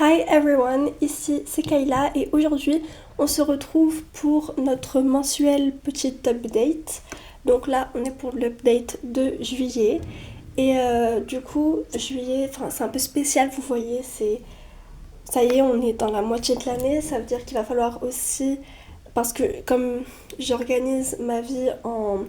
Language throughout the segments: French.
Hi everyone, ici c'est Kayla et aujourd'hui on se retrouve pour notre mensuel petit update. Donc là on est pour l'update de juillet et du coup juillet, c'est un peu spécial, vous voyez, ça y est, on est dans la moitié de l'année, ça veut dire qu'il va falloir aussi, parce que comme j'organise ma vie en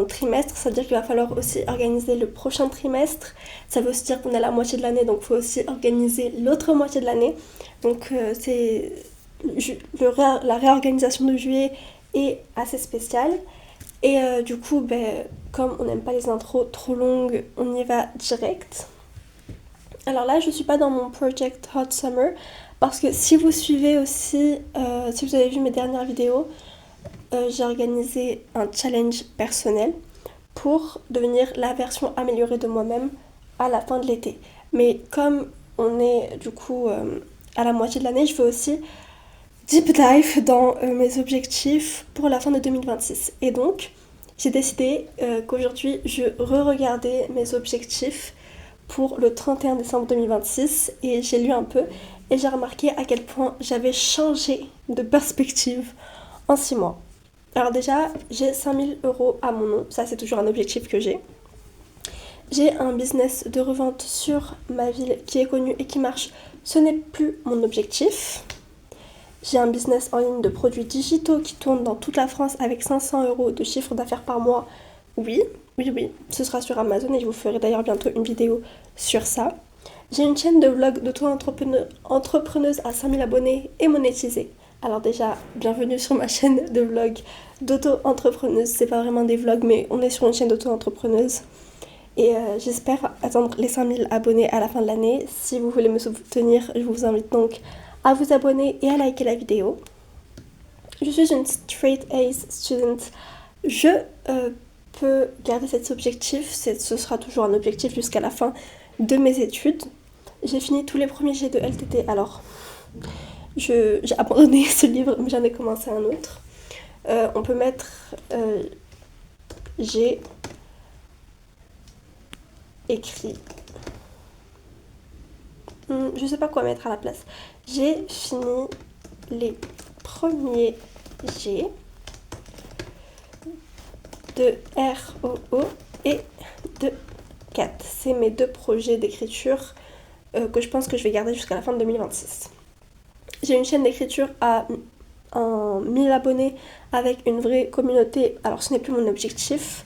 trimestre, ça veut dire qu'il va falloir aussi organiser le prochain trimestre. Ça veut aussi dire qu'on est à la moitié de l'année, donc il faut aussi organiser l'autre moitié de l'année. Donc la réorganisation de juillet est assez spéciale. Et du coup, comme on n'aime pas les intros trop longues, on y va direct. Alors là, je ne suis pas dans mon Project Hot Summer, parce que si vous suivez aussi, si vous avez vu mes dernières vidéos, j'ai organisé un challenge personnel pour devenir la version améliorée de moi-même à la fin de l'été. Mais comme on est du coup à la moitié de l'année, je veux aussi deep dive dans mes objectifs pour la fin de 2026. Et donc, j'ai décidé qu'aujourd'hui, je re-regardais mes objectifs pour le 31 décembre 2026 et j'ai lu un peu et j'ai remarqué à quel point j'avais changé de perspective en 6 mois. Alors déjà, j'ai 5 000 € à mon nom, ça c'est toujours un objectif que j'ai. J'ai un business de revente sur ma ville qui est connu et qui marche, ce n'est plus mon objectif. J'ai un business en ligne de produits digitaux qui tourne dans toute la France avec 500 € de chiffre d'affaires par mois. Oui, ce sera sur Amazon et je vous ferai d'ailleurs bientôt une vidéo sur ça. J'ai une chaîne de vlog d'auto-entrepreneuse à 5000 abonnés et monétisée. Alors déjà, bienvenue sur ma chaîne de vlog d'auto-entrepreneuse. C'est pas vraiment des vlogs, mais on est sur une chaîne d'auto-entrepreneuse. Et j'espère atteindre les 5000 abonnés à la fin de l'année. Si vous voulez me soutenir, je vous invite donc à vous abonner et à liker la vidéo. Je suis une straight A's student. Je peux garder cet objectif. Ce sera toujours un objectif jusqu'à la fin de mes études. J'ai fini tous les premiers G de LTT. Alors, j'ai abandonné ce livre, mais j'en ai commencé un autre. On peut mettre j'ai écrit. Je sais pas quoi mettre à la place. J'ai fini les premiers G de ROO et de CAT. C'est mes deux projets d'écriture que je pense que je vais garder jusqu'à la fin de 2026. J'ai une chaîne d'écriture à 1000 abonnés avec une vraie communauté. Alors ce n'est plus mon objectif.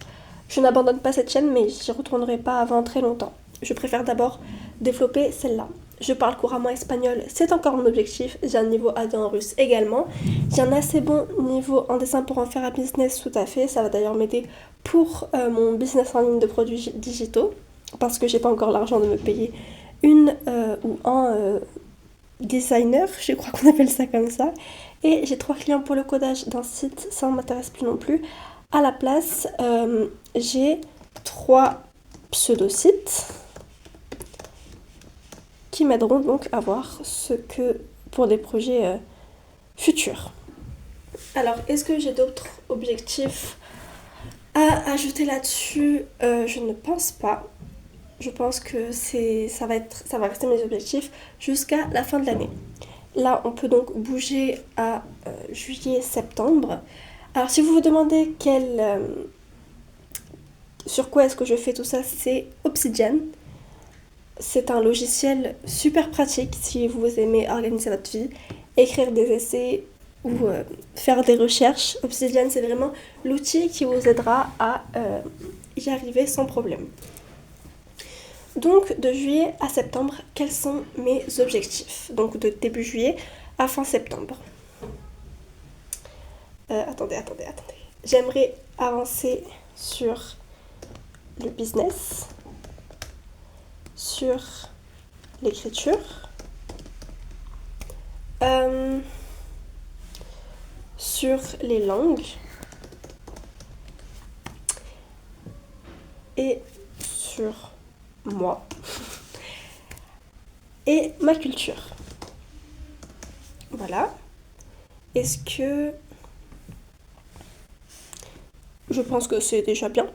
Je n'abandonne pas cette chaîne, mais j'y retournerai pas avant très longtemps. Je préfère d'abord développer celle-là. Je parle couramment espagnol, c'est encore mon objectif. J'ai un niveau A2 en russe également. J'ai un assez bon niveau en dessin pour en faire un business, tout à fait. Ça va d'ailleurs m'aider pour mon business en ligne de produits digitaux, parce que j'ai pas encore l'argent de me payer une ou un designer, je crois qu'on appelle ça comme ça. Et j'ai 3 clients pour le codage d'un site, ça ne m'intéresse plus non plus. À la place, j'ai 3 pseudo-sites qui m'aideront donc à voir ce que pour des projets futurs. Alors, est-ce que j'ai d'autres objectifs à ajouter là-dessus? Je ne pense pas. Je pense que ça va rester mes objectifs jusqu'à la fin de l'année. Là, on peut donc bouger à juillet-septembre. Alors, si vous vous demandez sur quoi est-ce que je fais tout ça, c'est Obsidian. C'est un logiciel super pratique si vous aimez organiser votre vie, écrire des essais ou faire des recherches. Obsidian, c'est vraiment l'outil qui vous aidera à y arriver sans problème. Donc, de juillet à septembre, quels sont mes objectifs? Donc, de début juillet à fin septembre. Attendez. J'aimerais avancer sur le business, sur l'écriture, sur les langues et sur moi et ma culture. Voilà. Est-ce que je pense que c'est déjà bien.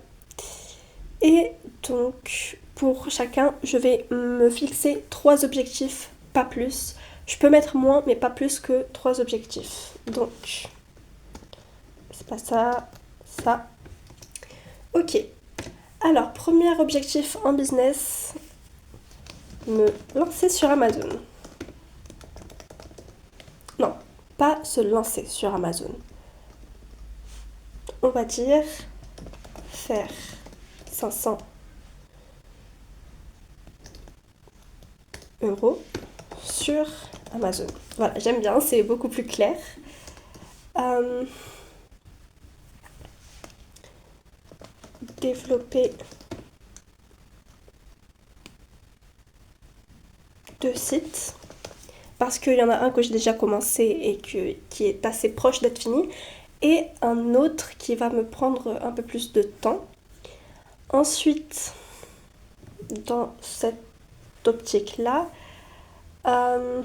Et donc pour chacun, je vais me fixer 3 objectifs pas plus. Je peux mettre moins, mais pas plus que 3 objectifs. Donc, c'est pas ça, ça. Ok. Alors, premier objectif en business, me lancer sur Amazon. Non, pas se lancer sur Amazon. On va dire faire 500 € sur Amazon. Voilà, j'aime bien, c'est beaucoup plus clair. Développer 2 sites. Parce qu'il y en a un que j'ai déjà commencé et qui est assez proche d'être fini. Et un autre qui va me prendre un peu plus de temps. Ensuite, dans cette optique-là, en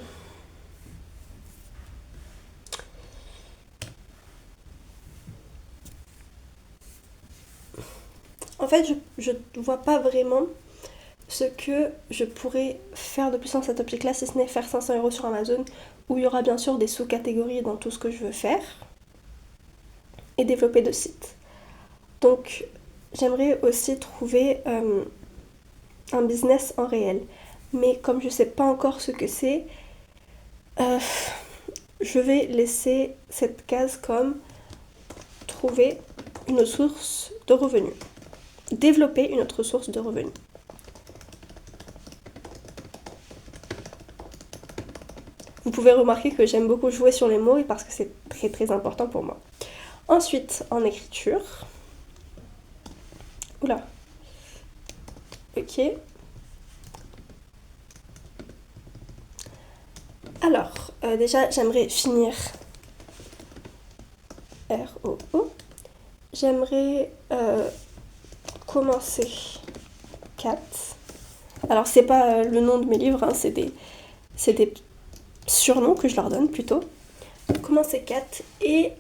fait, je ne vois pas vraiment ce que je pourrais faire de plus dans cette optique-là, si ce n'est faire 500 € sur Amazon, où il y aura bien sûr des sous-catégories dans tout ce que je veux faire, et développer 2 sites. Donc, j'aimerais aussi trouver un business en réel. Mais comme je ne sais pas encore ce que c'est, je vais laisser cette case comme trouver une autre source de revenus. Développer une autre source de revenus. Vous pouvez remarquer que j'aime beaucoup jouer sur les mots et parce que c'est très très important pour moi. Ensuite, en écriture. Oula. Ok. Alors, déjà, j'aimerais finir ROO. J'aimerais commencer 4. Alors, c'est pas le nom de mes livres, hein, c'est des surnoms que je leur donne plutôt. Commencer 4 et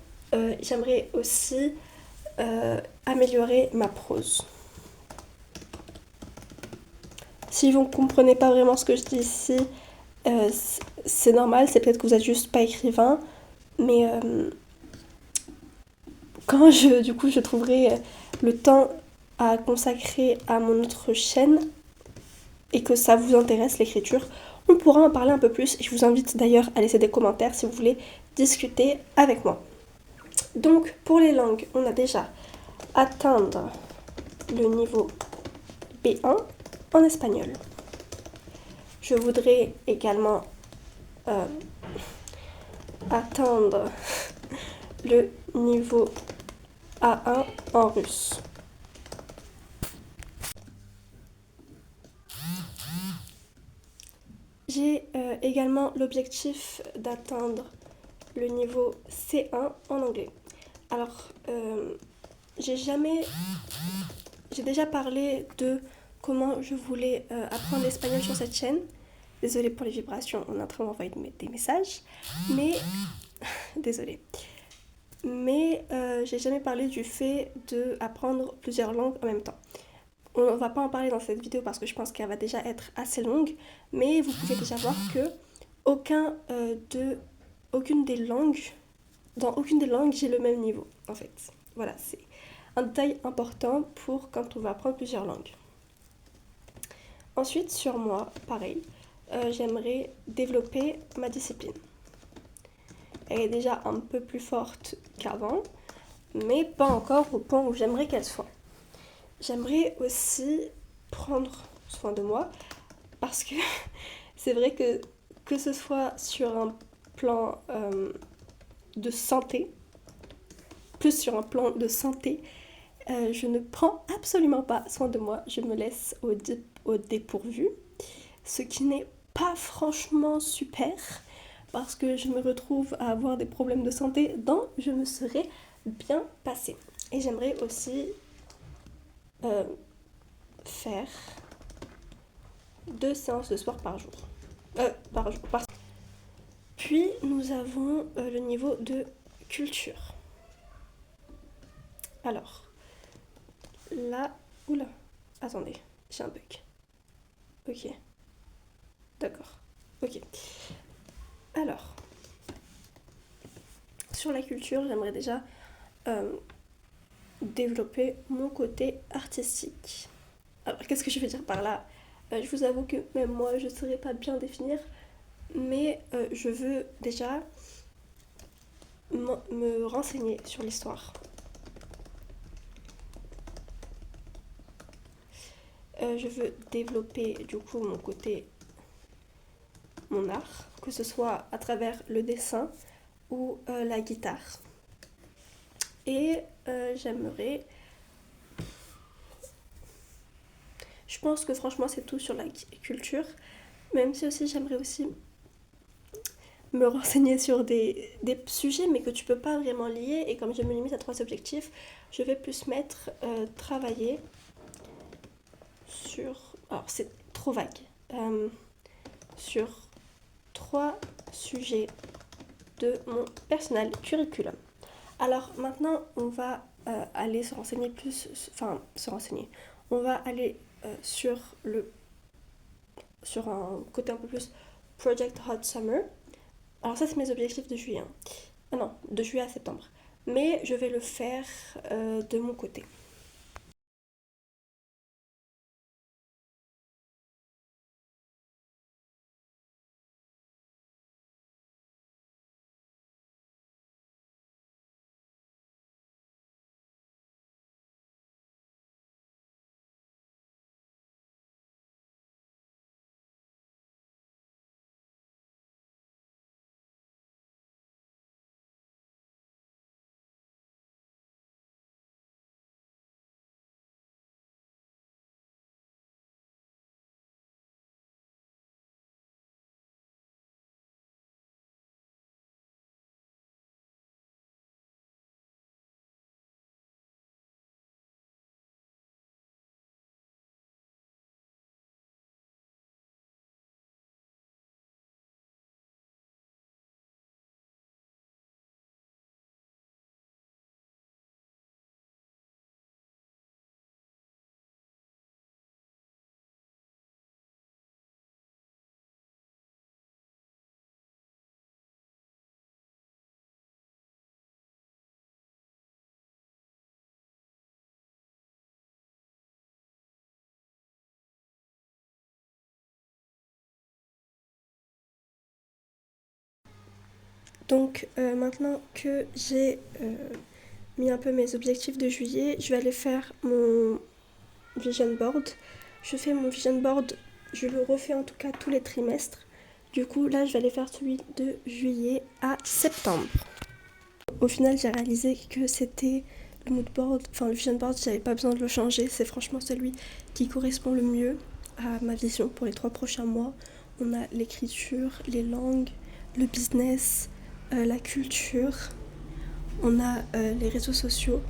j'aimerais aussi améliorer ma prose. Si vous ne comprenez pas vraiment ce que je dis ici, c'est normal, c'est peut-être que vous n'êtes juste pas écrivain, mais quand je trouverai le temps à consacrer à mon autre chaîne et que ça vous intéresse l'écriture, on pourra en parler un peu plus. Je vous invite d'ailleurs à laisser des commentaires si vous voulez discuter avec moi. Donc pour les langues, on a déjà atteindre le niveau B1 en espagnol. Je voudrais également atteindre le niveau A1 en russe. J'ai également l'objectif d'atteindre le niveau C1 en anglais. Alors, j'ai déjà parlé de comment je voulais apprendre l'espagnol sur cette chaîne. Désolée pour les vibrations, on est en train d'envoyer des messages. Mais, désolée. Mais j'ai jamais parlé du fait d'apprendre plusieurs langues en même temps. On ne va pas en parler dans cette vidéo parce que je pense qu'elle va déjà être assez longue. Mais vous pouvez déjà voir que aucune des langues, dans aucune des langues, j'ai le même niveau, en fait. Voilà, c'est un détail important pour quand on va apprendre plusieurs langues. Ensuite, sur moi, pareil, j'aimerais développer ma discipline. Elle est déjà un peu plus forte qu'avant, mais pas encore au point où j'aimerais qu'elle soit. J'aimerais aussi prendre soin de moi parce que c'est vrai que ce soit sur un plan de santé, plus sur un plan de santé, je ne prends absolument pas soin de moi. Je me laisse au dépourvu, ce qui n'est pas franchement super parce que je me retrouve à avoir des problèmes de santé dont je me serais bien passée. Et j'aimerais aussi faire 2 séances de sport par jour. Puis nous avons le niveau de culture. Alors, là, attendez, j'ai un bug. Ok, d'accord. Ok. Alors, sur la culture, j'aimerais déjà développer mon côté artistique. Alors, qu'est-ce que je veux dire par là? Je vous avoue que même moi, je ne saurais pas bien définir, mais je veux déjà me renseigner sur l'histoire. Je veux développer du coup mon art, que ce soit à travers le dessin ou la guitare. Et j'aimerais... Je pense que franchement c'est tout sur la culture, même si aussi j'aimerais aussi me renseigner sur des sujets mais que tu peux pas vraiment lier, et comme je me limite à 3 objectifs, je vais plus mettre travailler sur... Alors c'est trop vague. Sur 3 sujets de mon personnel curriculum. Alors maintenant, on va aller se renseigner plus, enfin se renseigner. On va aller sur un côté un peu plus Project Hot Summer. Alors ça, c'est mes objectifs de juillet. Hein. Ah non, de juillet à septembre. Mais je vais le faire de mon côté. Donc maintenant que j'ai mis un peu mes objectifs de juillet, je vais aller faire mon vision board. Je fais mon vision board, je le refais en tout cas tous les trimestres. Du coup, là, je vais aller faire celui de juillet à septembre. Au final, j'ai réalisé que c'était le mood board, enfin le vision board, j'avais pas besoin de le changer. C'est franchement celui qui correspond le mieux à ma vision pour les 3 prochains mois. On a l'écriture, les langues, le business, la culture, on a les réseaux sociaux.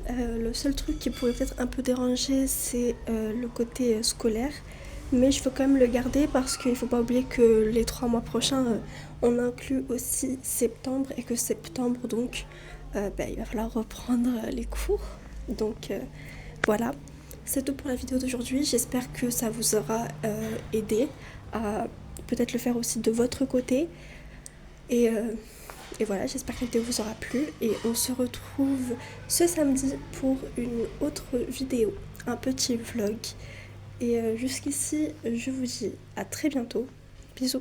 Le seul truc qui pourrait peut-être un peu déranger, c'est le côté scolaire. Mais je veux quand même le garder parce qu'il ne faut pas oublier que les 3 mois prochains, on inclut aussi septembre, et que septembre, donc, il va falloir reprendre les cours. Donc voilà, c'est tout pour la vidéo d'aujourd'hui. J'espère que ça vous aura aidé à peut-être le faire aussi de votre côté. Et voilà, j'espère que la vidéo vous aura plu, et on se retrouve ce samedi pour une autre vidéo, un petit vlog. Et jusqu'ici, je vous dis à très bientôt. Bisous.